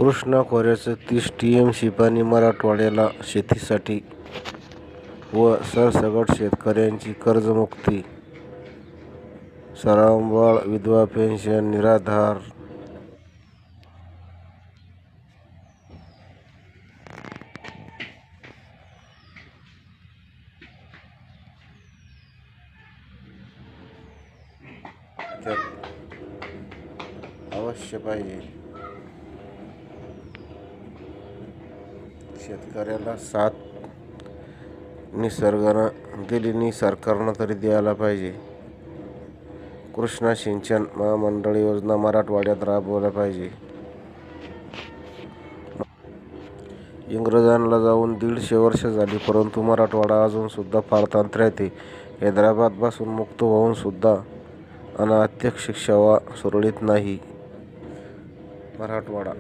Krishna खोऱ्याचं 30 TMC पाणी मराठवाड्याला शेतीसाठी व सरसकट शेतकऱ्यांची कर्जमुक्ती, सरंबाळ विधवा पेन्शन निराधार. अवश्य पाहिजे. शेतकऱ्याला साथ निसर्गानं दिली, सरकारनं तरी द्यायला पाहिजे. कृष्णा सिंचन महामंडळ योजना मराठवाड्यात राबवल्या पाहिजे. इंग्रजांना जाऊन 150 वर्ष झाली, परंतु मराठवाडा अजून सुद्धा पारतंत्र्यात आहे. हैदराबादपासून मुक्त होऊन सुद्धा अनैतिक सेवा सुरळीत नाही. मराठवाडा